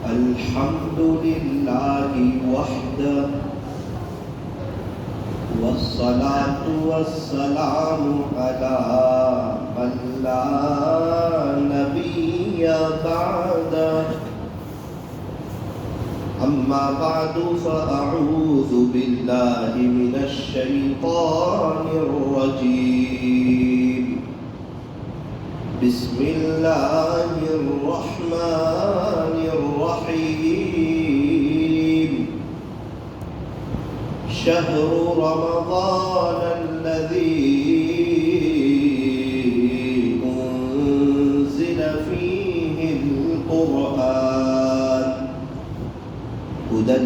الحمد لله وحده والصلاة والسلام على من لا نبي بعده أما بعد فأعوذ بالله من الشيطان الرجيم بسم الله الرحمن الرحيم شهر رمضان الذي أنزل فيه القرآن هدى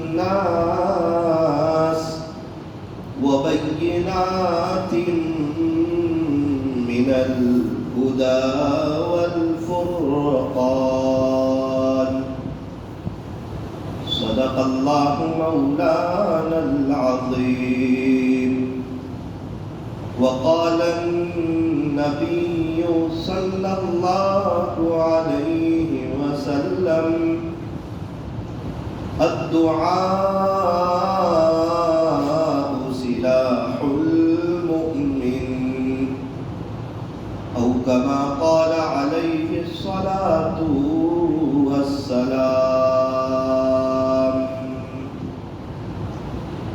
للناس وبينات من الهدى والفرقان صدق الله مولانا العظيم وقال النبي صلى الله عليه وسلم الدعاء سلاح المؤمن أو كما قال عليه الصلاة والسلام.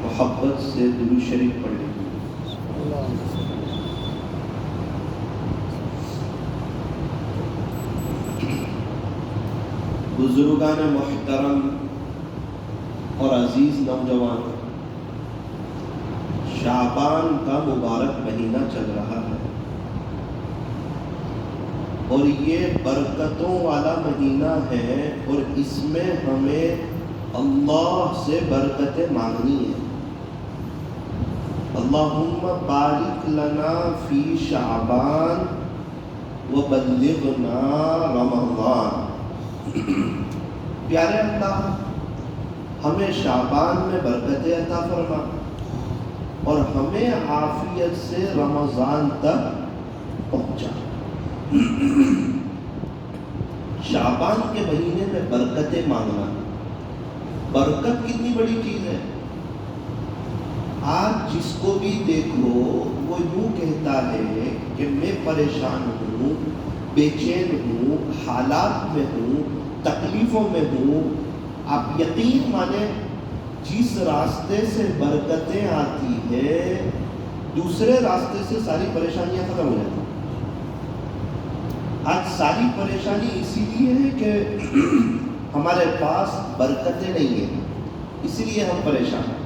محبت سے درود شریف پڑھ لیجیے. بزرگان محترم اور عزیز نوجوان، شعبان کا مبارک مہینہ چل رہا ہے اور یہ برکتوں والا مہینہ ہے اور اس میں ہمیں اللہ سے برکتیں مانگنی ہیں. اللہم بارک لنا فی شعبان وبلغنا رمضان. پیارے اللہ، ہمیں شعبان میں برکتیں عطا فرما اور ہمیں عافیت سے رمضان تک پہنچا. شعبان کے مہینے میں برکتیں مانگنا، برکت کتنی بڑی چیز ہے. آج جس کو بھی دیکھ لو وہ یوں کہتا ہے کہ میں پریشان ہوں، بے چین ہوں، حالات میں ہوں، تکلیفوں میں ہوں. آپ یقین مانیں جس راستے سے برکتیں آتی ہے دوسرے راستے سے ساری پریشانیاں ختم ہو جاتی ہیں. آج ساری پریشانی اسی لیے ہے کہ ہمارے پاس برکتیں نہیں ہیں، اسی لیے ہم پریشان ہیں.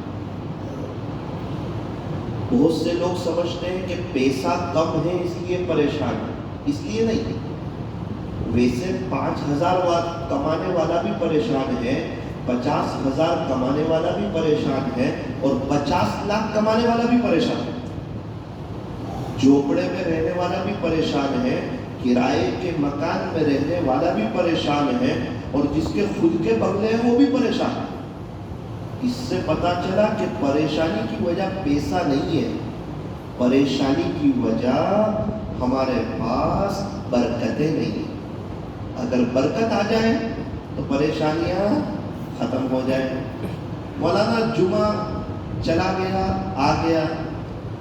بہت سے لوگ سمجھتے ہیں کہ پیسہ کم ہے اس لیے پریشان ہے، اس لیے نہیں. ویسے 5,000 کمانے والا بھی پریشان ہے، 50,000 کمانے والا بھی پریشان ہے اور 50 لاکھ کمانے والا بھی پریشان ہے. جھوپڑے میں رہنے والا بھی پریشان ہے، کرائے کے مکان میں رہنے والا بھی پریشان ہے اور جس کے خود کے بنگلے ہیں وہ بھی پریشان ہے. اس سے پتا چلا کہ پریشانی کی وجہ پیسہ نہیں ہے، پریشانی کی وجہ ہمارے پاس برکتیں نہیں ہیں. اگر برکت آ جائے تو پریشانیاں ختم ہو جائیں. مولانا جمعہ چلا گیا آ گیا،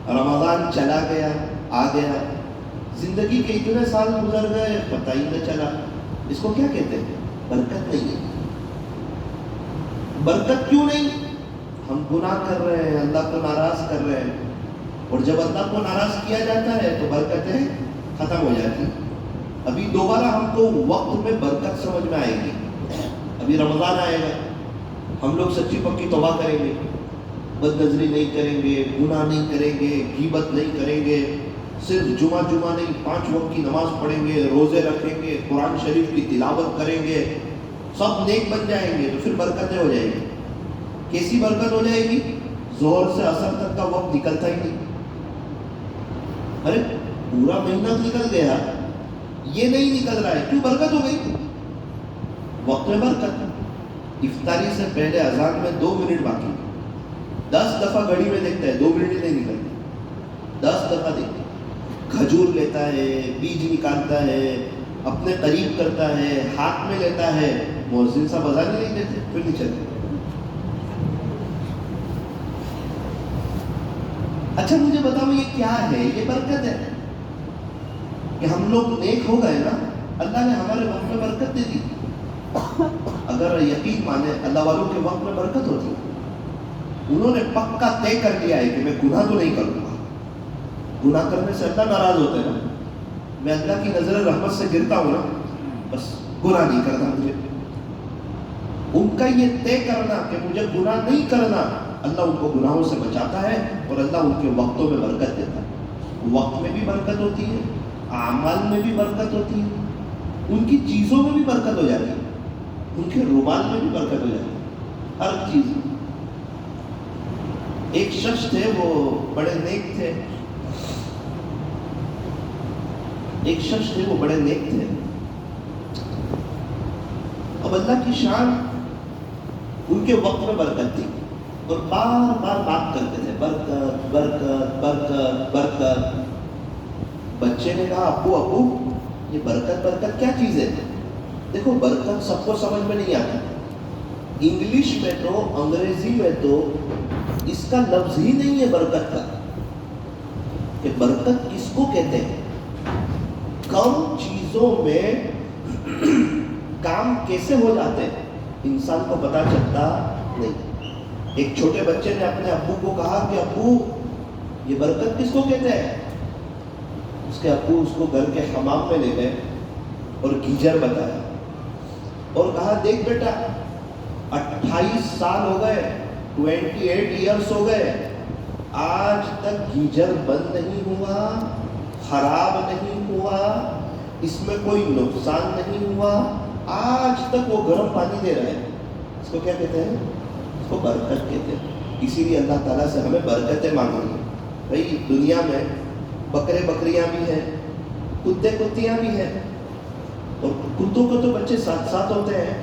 رمضان چلا گیا آ گیا، زندگی کے اتنے سال گزر گئے پتہ ہی نہ چلا. اس کو کیا کہتے ہیں؟ برکت نہیں ہے. برکت کیوں نہیں؟ ہم گناہ کر رہے ہیں، اللہ کو ناراض کر رہے ہیں اور جب اللہ کو ناراض کیا جاتا ہے تو برکتیں ختم ہو جاتی ہیں. ابھی دوبارہ ہم کو وقت میں برکت سمجھ میں آئے گی. ابھی رمضان آئے گا، ہم لوگ سچی پکی توبہ کریں گے، بد نظری نہیں کریں گے، گناہ نہیں کریں گے، غیبت نہیں کریں گے، صرف جمعہ نہیں 5 وقت کی نماز پڑھیں گے، روزے رکھیں گے، قرآن شریف کی تلاوت کریں گے، سب نیک بن جائیں گے تو پھر برکتیں ہو جائیں گی. کیسی برکت ہو جائے گی؟ ظہر سے عصر تک کا وقت نکلتا ہی نہیں. ارے پورا مہینہ نکل گیا، یہ نہیں نکل رہا ہے، کیوں؟ برکت ہو گئی. وقت میں برکت. افطاری سے پہلے اذان میں 2 منٹ باقی، 10 دفعہ گھڑی میں دیکھتا ہے 2 منٹ ہی نہیں نکلتے، 10 دفعہ دیکھتے. کھجور لیتا ہے، بیج نکالتا ہے، اپنے قریب کرتا ہے، ہاتھ میں لیتا ہے، مؤذن صاحب اذان نہیں دیتے، پھر نہیں چلتے. اچھا مجھے بتاؤ یہ کیا ہے؟ یہ برکت ہے کہ ہم لوگ نیک ہو گئے نا، اللہ نے ہمارے وقت میں برکت دے دی. اگر یقین مانے اللہ والوں کے وقت میں برکت ہوتی. انہوں نے پکا طے کر لیا ہے کہ میں گناہ تو نہیں کروں گا. گناہ کرنے سے اللہ ناراض ہوتا ہے نا. میں اللہ کی نظر رحمت سے گرتا ہوں نا، بس گناہ نہیں کرنا مجھے. ان کا یہ طے کرنا کہ مجھے گناہ نہیں کرنا، اللہ ان کو گناہوں سے بچاتا ہے اور اللہ ان کے وقتوں میں برکت دیتا ہے. وقت میں بھی برکت ہوتی ہے، اعمال میں بھی برکت ہوتی ہے، ان کی چیزوں میں بھی برکت ہو جاتی ہے، ان کے رومال میں بھی برکت ہو جاتی ہے، ہر چیز میں. ایک شخص تھے، وہ بڑے نیک تھے. ایک شخص تھے وہ بڑے نیک تھے. اب اللہ کی شان ان کے وقت میں برکت تھی اور بار بار بات کرتے تھے برکت برکت برکت برکت. بچے نے کہا ابو ابو یہ برکت برکت کیا چیز ہے؟ دیکھو برکت سب کو سمجھ میں نہیں آتی. انگلش میں تو انگریزی میں تو اس کا لفظ ہی نہیں ہے برکت کا کہ برکت کس کو کہتے ہیں. کم چیزوں میں کام کیسے ہو جاتے ہیں انسان کو پتا چلتا نہیں. ایک چھوٹے بچے نے اپنے ابو کو کہا کہ ابو یہ برکت کس کو کہتے ہیں؟ اس کے ابو اس کو گھر کے حمام میں لے گئے اور گیجر بتایا اور کہا دیکھ بیٹا 28 سال ہو گئے، 28 ایئرس ہو گئے، آج تک گیجر بند نہیں ہوا، خراب نہیں ہوا، اس میں کوئی نقصان نہیں ہوا، آج تک وہ گرم پانی دے رہے ہیں. اس کو کیا کہتے ہیں؟ اس کو برکت کہتے ہیں. اسی لیے اللہ تعالیٰ سے ہمیں برکتیں مانگنی ہیں. بھائی دنیا میں بکرے بکریاں بھی ہیں، کتے کتیاں بھی ہیں، اور کتوں کے تو بچے ساتھ ساتھ ہوتے ہیں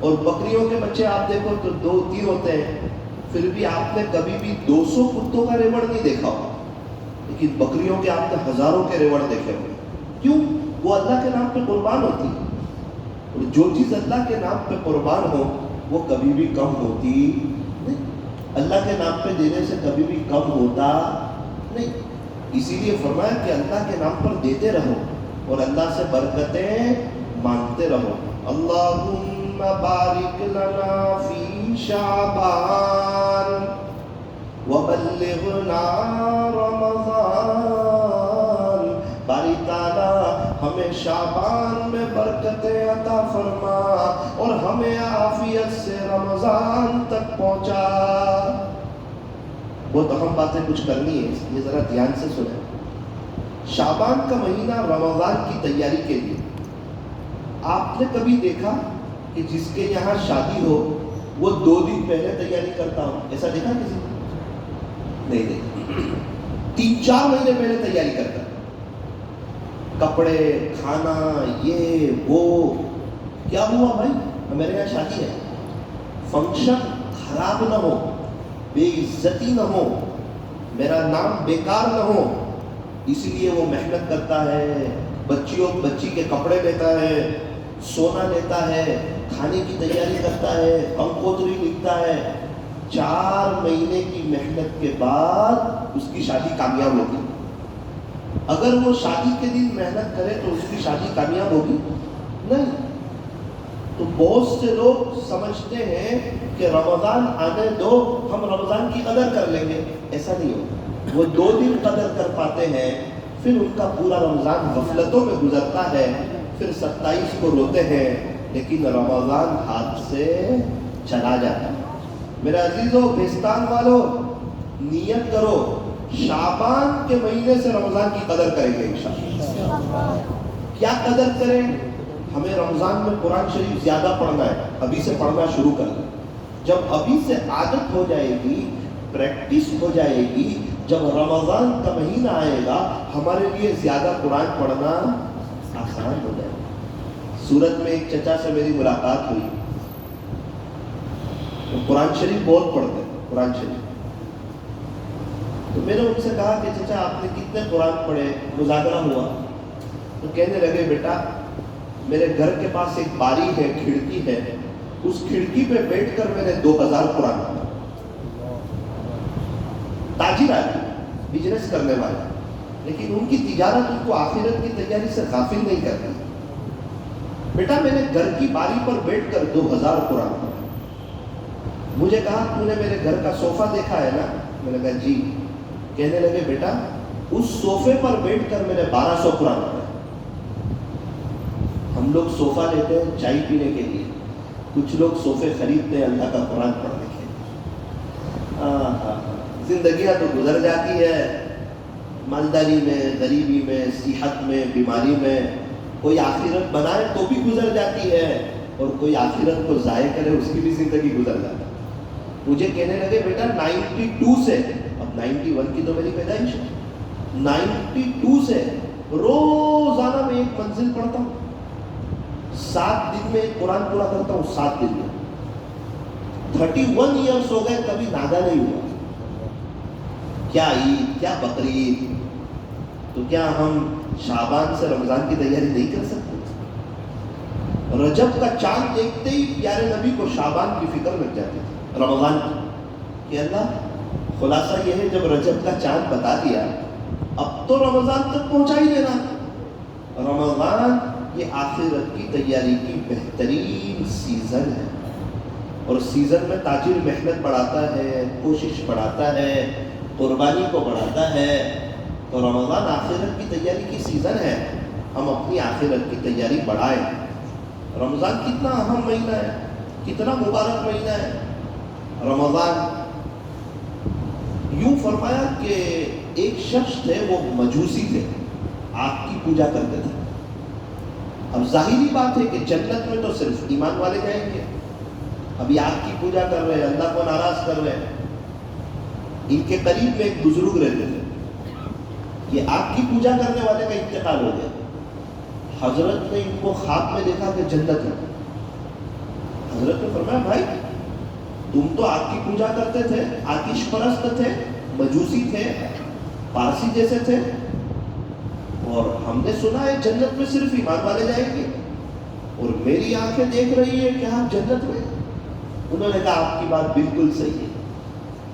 اور بکریوں کے بچے آپ دیکھو تو 2-3 ہوتے ہیں. پھر بھی آپ نے کبھی بھی 200 کتوں کا ریوڑ نہیں دیکھا ہوگا، لیکن بکریوں کے آپ نے ہزاروں کے ریوڑ دیکھے ہوں. کیوں؟ وہ اللہ کے نام پہ قربان ہوتی ہے، اور جو چیز اللہ کے نام پہ قربان ہو وہ کبھی بھی کم ہوتی نہیں. اللہ کے نام پہ دینے سے کبھی بھی کم ہوتا نہیں. اسی لیے فرمایا کہ اللہ کے نام پر دیتے رہو اور اللہ سے برکتیں مانگتے رہو. اللہم بارک لنا فی شعبان وبلغنا رمضان. باری تعالیٰ ہمیں شعبان میں برکتیں عطا فرما اور ہمیں عافیت سے رمضان تک پہنچا. بہت اہم باتیں کچھ کرنی ہے، اس لیے ذرا دھیان سے سنیں. شعبان کا مہینہ رمضان کی تیاری کے لیے. آپ نے کبھی دیکھا کہ جس کے یہاں شادی ہو وہ 2 دن پہلے تیاری کرتا ہو؟ ایسا دیکھا کسی نے؟ نہیں دیکھا. 3-4 مہینے پہلے تیاری کرتا ہے، کپڑے، کھانا، یہ وہ. کیا ہوا بھائی؟ میرے یہاں شادی ہے، فنکشن خراب نہ ہو، بے عزتی نہ ہو، میرا نام بیکار نہ ہو، اسی لیے وہ محنت کرتا ہے. بچی کے کپڑے لیتا ہے، سونا لیتا ہے، کھانے کی تیاری کرتا ہے، کنکوتری لکھتا ہے. 4 مہینے کی محنت کے بعد اس کی شادی کامیاب ہوگی. اگر وہ شادی کے دن محنت کرے تو اس کی شادی کامیاب ہوگی نہیں. تو بہت سے لوگ سمجھتے ہیں کہ رمضان آنے دو، ہم رمضان کی قدر کر لیں گے. ایسا نہیں ہوتا. وہ 2 دن قدر کر پاتے ہیں، پھر ان کا پورا رمضان غفلتوں میں گزرتا ہے. پھر 27 کو روتے ہیں، لیکن رمضان ہاتھ سے چلا جاتا ہے. میرے عزیزو، پاکستان والو، نیت کرو شعبان کے مہینے سے رمضان کی قدر کریں گے انشاءاللہ. کیا قدر کریں؟ ہمیں رمضان میں قرآن شریف زیادہ پڑھنا ہے. ابھی سے پڑھنا شروع کر دیں. جب ابھی سے عادت ہو جائے گی، پریکٹس ہو جائے گی، جب رمضان کا مہینہ آئے گا ہمارے لیے زیادہ قرآن پڑھنا آسان ہو جائے گا. سورت میں ایک چچا سے میری ملاقات ہوئی. وہ قرآن شریف بہت پڑھتے ہیں. قرآن شریف تو میں نے ان سے کہا کہ چچا آپ نے کتنے قرآن پڑھے؟ مذاکرہ ہوا تو کہنے لگے بیٹا میرے گھر کے پاس ایک باری ہے، کھڑکی ہے، اس کھڑکی پہ بیٹھ کر میں نے 2000 قرآن پڑھا۔ تاجر آدمی، بزنس کرنے والا، لیکن ان کی تجارت ان کو آخرت کی تیاری سے غافل نہیں کرتی۔ بیٹا میں نے گھر کی باری پر بیٹھ کر 2000 قرآن پڑھا۔ مجھے کہا تو نے میرے گھر کا صوفہ دیکھا ہے نا؟ میں نے کہا جی۔ کہنے لگے بیٹا اس صوفے پر بیٹھ کر میں نے 1200 قرآن پڑھا۔ ہم لوگ صوفہ لیتے ہیں چائے پینے کے لیے، کچھ لوگ صوفے خریدتے ہیں اللہ کا قرآن پڑھنے کے لیے۔ زندگیاں تو گزر جاتی ہے، مالداری میں، غریبی میں، صحت میں، بیماری میں، کوئی آخرت بنائے تو بھی گزر جاتی ہے، اور کوئی آخرت کو ضائع کرے اس کی بھی زندگی گزر جاتی ہے۔ مجھے کہنے لگے بیٹا 92 سے، اب 91 کی تو میری پیدائش ہے، 92 سے روزانہ میں ایک منزل پڑھتا ہوں، 7 دن میں ایک قرآن پورا کرتا ہوں، 7 دن میں 31 ایئرس ہو گئے، کبھی ناگا نہیں ہوا۔ کیا عید، کیا بقرعید، تو کیا ہم شعبان سے رمضان کی تیاری نہیں کر سکتے؟ رجب کا چاند دیکھتے ہی پیارے نبی کو شعبان کی فکر لگ جاتی تھی، رمضان کی، کہ اللہ خلاصہ یہ ہے جب رجب کا چاند بتا دیا اب تو رمضان تک پہنچا ہی دینا۔ رمضان یہ آخرت کی تیاری کی بہترین سیزن ہے، اور سیزن میں تاجر محنت بڑھاتا ہے، کوشش بڑھاتا ہے، قربانی کو بڑھاتا ہے۔ تو رمضان آخرت کی تیاری کی سیزن ہے، ہم اپنی آخرت کی تیاری بڑھائیں۔ رمضان کتنا اہم مہینہ ہے، کتنا مبارک مہینہ ہے رمضان۔ یوں فرمایا کہ ایک شخص تھے، وہ مجوسی تھے، آگ کی پوجا کرتے تھے۔ اب ظاہری بات ہے کہ جنت میں تو صرف ایمان والے جائیں گے، ابھی آگ کی پوجا کر رہے ہیں، اللہ کو ناراض کر رہے ہیں۔ ان کے قریب میں ایک بزرگ رہتے تھے، یہ آگ کی پوجا کرنے والے کا انتقال ہو گیا۔ حضرت نے ان کو خواب میں دیکھا کہ جنت ہے۔ حضرت نے فرمایا بھائی تم تو آگ کی پوجا کرتے تھے، آتش پرست تھے، مجوسی تھے، پارسی جیسے تھے، اور ہم نے سنا ہے جنت میں صرف ایمان والے جائیں گے، اور میری آنکھیں دیکھ رہی ہے کہ آپ جنت میں۔ انہوں نے کہا آپ کی بات بالکل صحیح ہے،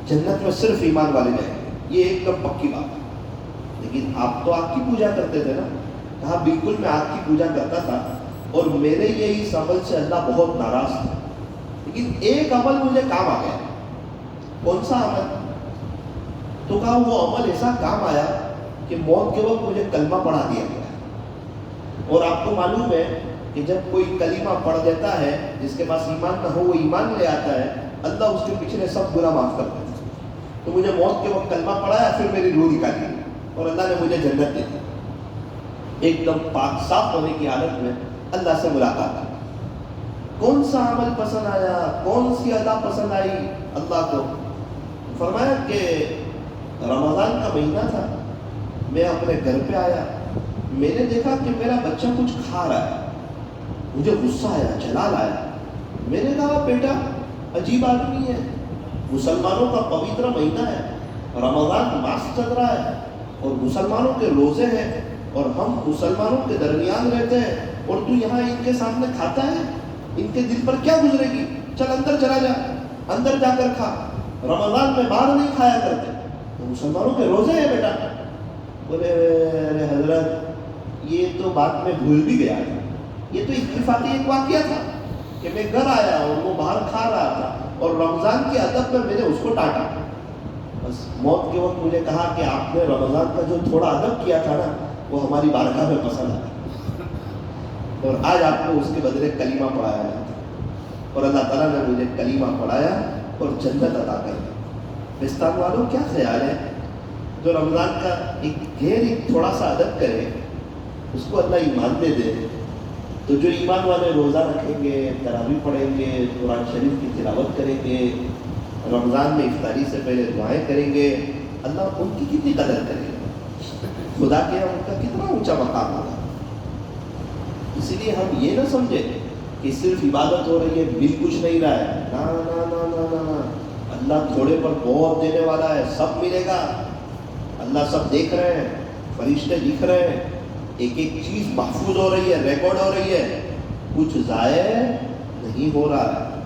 جنت میں صرف ایمان والے جائیں گے، یہ ایک دم پکی بات ہے، لیکن آپ تو آگ کی پوجا کرتے تھے نا؟ کہا بالکل میں آگ کی پوجا کرتا تھا، اور میرے یہ اس عمل سے اللہ بہت ناراض تھا، لیکن ایک عمل مجھے کام آ گیا۔ کون سا عمل؟ تو کہا وہ عمل ایسا کام آیا کہ موت کے وقت مجھے کلمہ پڑھا دیا گیا۔ اور آپ کو معلوم ہے کہ جب کوئی کلمہ پڑھ دیتا ہے، جس کے پاس ایمان نہ ہو وہ ایمان لے آتا ہے، اللہ اس کے پچھلے سب گناہ معاف کر دیتا ہے۔ تو مجھے موت کے وقت کلمہ پڑھایا، پھر میری روح نکالی، اور اللہ نے مجھے جنت دے دی، ایک دم پاک صاف ہونے کی حالت میں اللہ سے ملاقات۔ کون سا عمل پسند آیا، کون سی ادا پسند آئی اللہ کو؟ فرمایا کہ رمضان کا مہینہ تھا، میں اپنے گھر پہ آیا، میں نے دیکھا کہ میرا بچہ کچھ کھا رہا ہے، مجھے غصہ آیا، جلال آیا۔ میں نے کہا بیٹا عجیب آدمی ہے، مسلمانوں کا پوتر مہینہ ہے، رمضان ماس چل رہا ہے، اور مسلمانوں کے روزے ہیں، اور ہم مسلمانوں کے درمیان رہتے ہیں، اور تو یہاں ان کے سامنے کھاتا ہے، ان کے دل پر کیا گزرے گی؟ چل اندر چلا جا، اندر جا کر کھا، رمضان میں باہر نہیں کھایا کرتے، تو مسلمانوں کے روزے ہیں بیٹا۔ بولے ارے حضرت یہ تو بات میں بھول بھی گیا، یہ تو اتفاقی ایک واقعہ تھا کہ میں گھر آیا اور وہ باہر کھا رہا تھا، اور رمضان کے ادب میں نے اس کو ڈانٹا۔ بس موت کے وقت مجھے کہا کہ آپ نے رمضان کا جو تھوڑا ادب کیا تھا نا وہ ہماری بارگاہ میں پسند آیا، اور آج آپ کو اس کے بدلے کلمہ پڑھایا جاتا، اور اللہ تعالیٰ نے مجھے کلمہ پڑھایا اور جنت عطا کر دی۔ پاکستان والوں کیا خیال ہے جو رمضان کا ایک تھوڑا سا ادب کرے اس کو اللہ ایمان دے دے؟ تو جو ایمان والے روزہ رکھیں گے، تراویح پڑھیں گے، قرآن شریف کی تلاوت کریں گے، رمضان میں افطاری سے پہلے دعائیں کریں گے، اللہ ان کی کتنی قدر کرے گا، خدا کے یہاں ان کا کتنا اونچا مقام ہوگا۔ اسی لیے ہم یہ نہ سمجھے کہ صرف عبادت ہو رہی ہے، مل کچھ نہیں رہا ہے، نا نا نا نا نا نا، اللہ تھوڑے پر بہت دینے والا ہے، سب ملے گا، اللہ سب دیکھ رہے ہیں, فرشتے لکھ رہے ہیں, ایک ایک چیز محفوظ ہو رہی ہے, ریکارڈ ہو رہی ہے, کچھ ضائع نہیں ہو رہا ہے.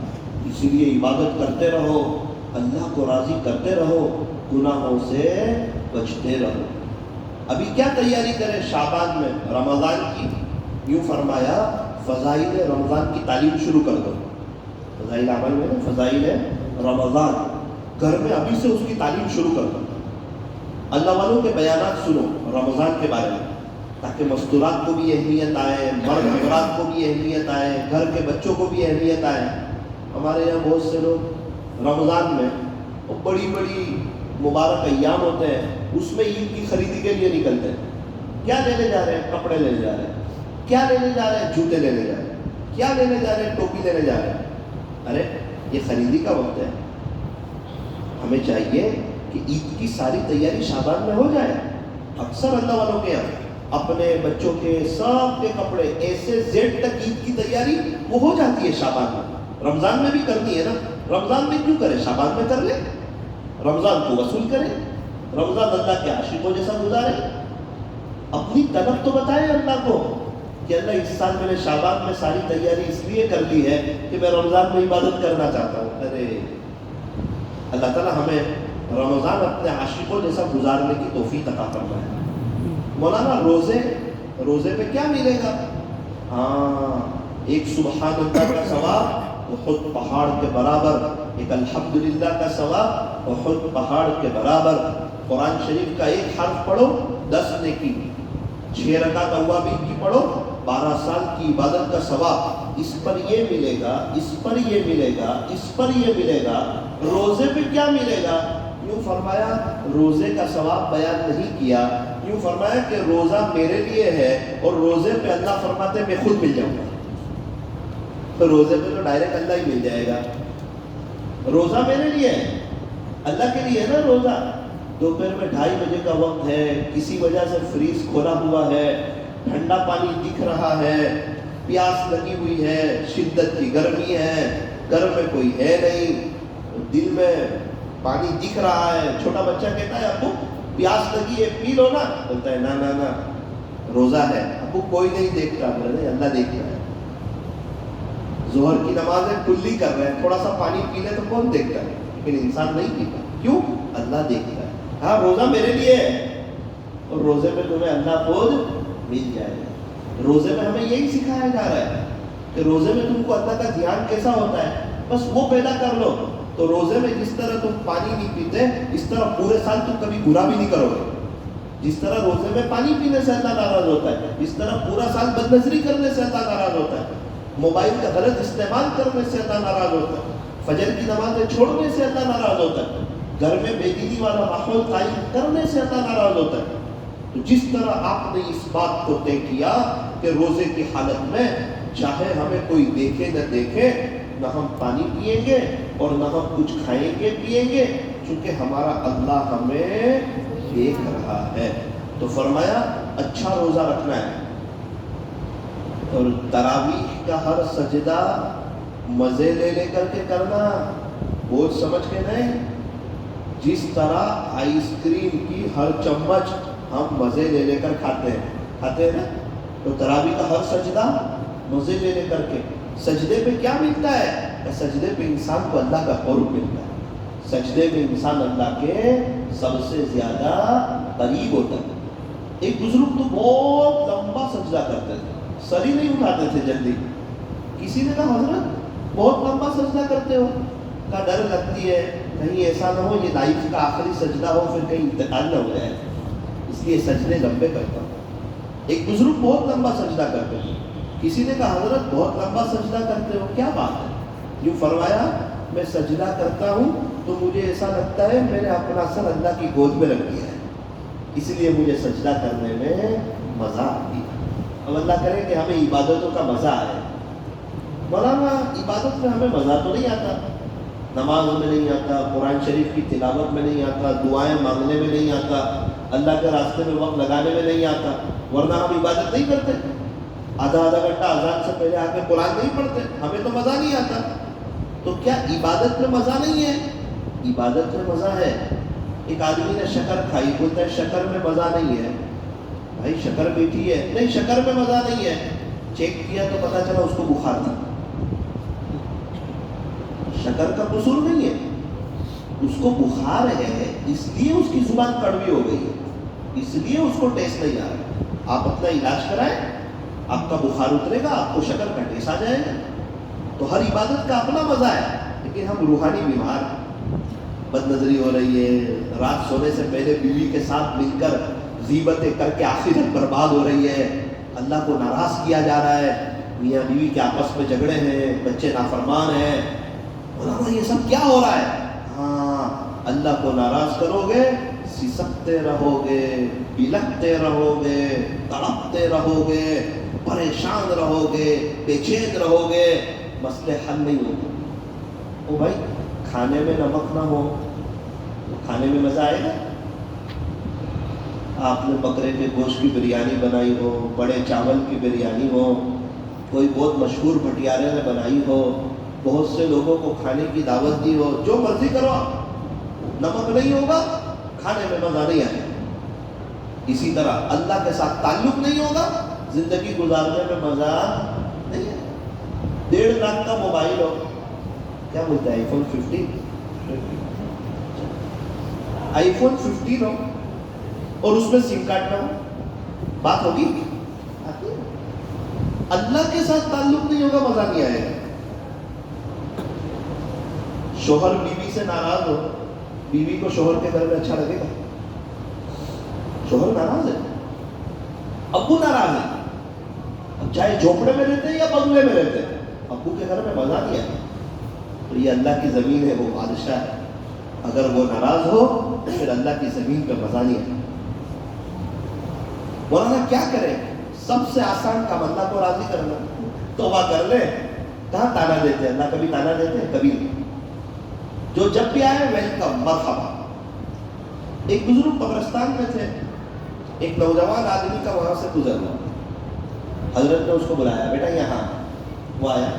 اسی لیے عبادت کرتے رہو, اللہ کو راضی کرتے رہو, گناہوں سے بچتے رہو. ابھی کیا تیاری کریں شعبان میں رمضان کی؟ یوں فرمایا فضائل رمضان کی تعلیم شروع کر دو. فضائل عمل میں فضائل رمضان, گھر میں ابھی سے اس کی تعلیم شروع کر دو. اللہ والوں کے بیانات سنو رمضان کے بارے میں, تاکہ مستورات کو بھی اہمیت آئے, مرد حضرات کو بھی اہمیت آئے, گھر کے بچوں کو بھی اہمیت آئے. ہمارے یہاں بہت سے لوگ رمضان میں بڑی بڑی مبارک ایام ہوتے ہیں, اس میں عید کی خریدی کے لیے نکلتے ہیں. کیا لینے جا رہے ہیں؟ کپڑے لینے جا رہے ہیں. کیا لینے جا رہے ہیں؟ جوتے لینے جا رہے ہیں. کیا لینے جا رہے ہیں؟ ٹوپی لینے جا رہے ہیں. ارے یہ خریدی کا وقت ہے. ہمیں چاہیے کہ عید کی ساری تیاری شعبان میں ہو جائے. اکثر اللہ والوں کے یہاں اپنے بچوں کے سب کے کپڑے ایسے زیڈ تک عید کی تیاری وہ ہو جاتی ہے شعبان میں. رمضان میں بھی کرنی ہے نا, رمضان میں کیوں کرے, شعبان میں کر لے. رمضان کو وصول کرے, رمضان اللہ کے عاشقوں جیسا گزارے. اپنی طلب تو بتائے اللہ کو کہ اللہ اس سال میں نے شعبان میں ساری تیاری اس لیے کر لی ہے کہ میں رمضان میں عبادت کرنا چاہتا ہوں. ارے اللہ تعالیٰ ہمیں رمضان اپنے عاشقوں جیسا گزارنے کی توفیق عطا فرمائے. مولانا روزے پہ کیا ملے گا؟ ہاں, ایک سبحان اللہ کا ثواب احد پہاڑ کے برابر, ایک الحمدللہ کا ثواب احد پہاڑ کے برابر. قرآن شریف کا ایک حرف پڑھو 10 نیکی, 6 رکعت اوابین کی پڑھو 12 سال کی عبادت کا ثواب. اس پر یہ ملے گا, اس پر یہ ملے گا, اس پر یہ ملے گا. روزے پہ کیا ملے گا؟ یوں فرمایا روزے کا ثواب بیان نہیں کیا, یوں فرمایا کہ روزہ میرے لیے ہے اور روزے پہ اللہ فرماتے میں خود مل جاؤں گا. تو روزے پہ تو ڈائریکٹ اللہ ہی مل جائے گا. روزہ میرے لیے ہے, اللہ کے لیے ہے نا روزہ. دوپہر میں 2:30 بجے کا وقت ہے, کسی وجہ سے فریز کھولا ہوا ہے, ٹھنڈا پانی دکھ رہا ہے, پیاس لگی ہوئی ہے, شدت کی گرمی ہے, گھر میں کوئی ہے نہیں, دل میں پانی دکھ رہا ہے. چھوٹا بچہ کہتا ہے ابو پیاس لگی ہے پی لو نا, بولتا ہے نا روزہ ہے. ابو کوئی نہیں دیکھتا, بولے اللہ دیکھ رہا ہے. ظہر کی نمازیں کلی کر رہے ہیں, تھوڑا سا پانی پی لے تو کون دیکھتا ہے, لیکن انسان نہیں پیتا. کیوں؟ اللہ دیکھتا ہے. ہاں روزہ میرے لیے ہے, اور روزے میں تمہیں اللہ خود مل جائے گا. روزے میں ہمیں یہی سکھایا جا رہا ہے کہ روزے میں تم کو اللہ کا دھیان کیسا ہوتا ہے, بس وہ پیدا کر لو. تو روزے میں جس طرح تم پانی نہیں پیتے, اس طرح پورے سال تم کبھی گناہ بھی نہیں کرو گے. جس طرح روزے میں پانی پینے سے اللہ ناراض ہوتا ہے, اس طرح پورا سال بد نظری کرنے سے اللہ ناراض ہوتا ہے, موبائل کا غلط استعمال کرنے سے اللہ ناراض ہوتا ہے, فجر کی نمازیں چھوڑنے سے اللہ ناراض ہوتا ہے, گھر میں بے دینی والا ماحول قائم کرنے سے اللہ ناراض ہوتا ہے. تو جس طرح آپ نے اس بات کو طے کیا کہ روزے کی حالت میں چاہے ہمیں کوئی دیکھے نہ دیکھے, نہ ہم پانی پئیں گے اور نہ ہم کچھ کھائیں گے پئیں گے, چونکہ ہمارا اللہ ہمیں دیکھ رہا ہے. تو فرمایا اچھا روزہ رکھنا ہے, اور تراویح کا ہر سجدہ مزے لے لے کر کے کرنا, بوجھ سمجھ کے نہیں. جس طرح آئس کریم کی ہر چمچ ہم مزے لے لے کر کھاتے ہیں نا, تو تراویح کا ہر سجدہ مزے لے لے کر کے. سجدے پہ کیا ملتا ہے؟ کہ سجدے پہ انسان کو اللہ کا قرب ملتا ہے. سجدے میں انسان اللہ کے سب سے زیادہ قریب ہوتا ہے. ایک بزرگ تو بہت لمبا سجدہ کرتے تھے, سر ہی نہیں اٹھاتے تھے جلدی. کسی نے کہا حضرت بہت لمبا سجدہ کرتے ہو, کا ڈر لگتی ہے کہیں ایسا نہ ہو یہ لائف کا آخری سجدہ ہو, پھر کہیں انتقال نہ ہو جائے, اس لیے سجدے لمبے کرتا ہوں. ایک بزرگ بہت لمبا سجدہ کرتے تھے. کسی نے کہا حضرت بہت لمبا سجدہ کرتے ہو, کیا بات ہے؟ یوں فرمایا میں سجدہ کرتا ہوں تو مجھے ایسا لگتا ہے میں نے اپنا سر اللہ کی گود میں رکھ دیا ہے, اس لیے مجھے سجدہ کرنے میں مزہ آتی ہے. اب اللہ کرے کہ ہمیں عبادتوں کا مزہ آئے. مولانا عبادت میں ہمیں مزہ تو نہیں آتا, نماز میں نہیں آتا, قرآن شریف کی تلاوت میں نہیں آتا, دعائیں مانگنے میں نہیں آتا, اللہ کے راستے میں وقت لگانے میں نہیں آتا, ورنہ ہم عبادت نہیں کرتے. آدھا گھنٹہ اذان سے پہلے آ کے قرآن نہیں پڑھتے, ہمیں تو مزہ نہیں آتا. تو کیا عبادت میں مزہ نہیں ہے؟ عبادت میں مزہ ہے, ایک آدمی نے شکر کھائی، بولتا ہے شکر میں مزہ نہیں ہے. بھائی شکر میٹھی ہے. نہیں شکر میں مزہ نہیں ہے. چیک کیا تو پتا چلا اس کو بخار تھا. شکر کا قصور نہیں ہے، اس کو بخار ہے، اس لیے اس کی زبان کڑوی ہو گئی ہے، اس لیے اس کو ٹیسٹ نہیں آ رہا. آپ اپنا علاج کرائیں، آپ کا بخار اترے گا، آپ کو شکر کا ٹیسٹ آ جائے گا. تو ہر عبادت کا اپنا مزہ ہے، لیکن ہم روحانی بیمار، بد نظری ہو رہی ہے، رات سونے سے پہلے بیوی کے ساتھ مل کر غیبتیں کر کے آخرت برباد ہو رہی ہے، اللہ کو ناراض کیا جا رہا ہے، میاں بیوی کے آپس میں جھگڑے ہیں، بچے نافرمان ہیں. مولانا یہ سب کیا ہو رہا ہے؟ ہاں، اللہ کو ناراض کرو گے، سسکتے رہو گے، بلکتے رہو گے، تڑپتے رہو گے، پریشان رہو گے، بے چین رہو گے، مسئلے حل نہیں ہوں گے. او بھائی کھانے میں نمک نہ ہو تو کھانے میں مزہ آئے گا؟ آپ نے بکرے کے گوشت کی بریانی بنائی ہو، بڑے چاول کی بریانی ہو، کوئی بہت مشہور بھٹیارے نے بنائی ہو، بہت سے لوگوں کو کھانے کی دعوت دی ہو، جو مرضی کرو، نمک نہیں ہوگا کھانے میں مزہ نہیں آئے گا. اسی طرح اللہ کے ساتھ تعلق نہیں ہوگا، زندگی گزارنے میں مزہ نہیں ہے. 1.5 لاکھ کا موبائل ہو، کیا بولتا ہے آئی فون 15، آئی فون 15 ہو اور اس میں سم کارڈ نہ ہو، بات ہوگی؟ اللہ کے ساتھ تعلق نہیں ہوگا، مزہ نہیں آئے گا. شوہر بیوی سے ناراض ہو، بیوی کو شوہر کے گھر میں اچھا لگے گا؟ شوہر ناراض ہے، ابو ناراض ہے، اب چاہے جھوپڑے میں رہتے ہیں یا بنگلے میں رہتے ہیں، ابو کے گھر میں مزہ نہیں آئے. تو یہ اللہ کی زمین ہے، وہ بادشاہ ہے، اگر وہ ناراض ہو تو پھر اللہ کی زمین پہ مزہ نہیں ہے. مولانا کیا کریں؟ سب سے آسان کام اللہ کو راضی کرنا. توبہ کر لے. کہاں تانا دیتے ہیں؟ اللہ کبھی تانا دیتے ہیں؟ کبھی نہیں. جو جب بھی آئے ویلکم، مرحبا. ایک بزرگ قبرستان میں تھے، ایک نوجوان آدمی کا وہاں سے گزرنا، حضرت نے اس کو بلایا، بیٹا یہاں. وہ آیا،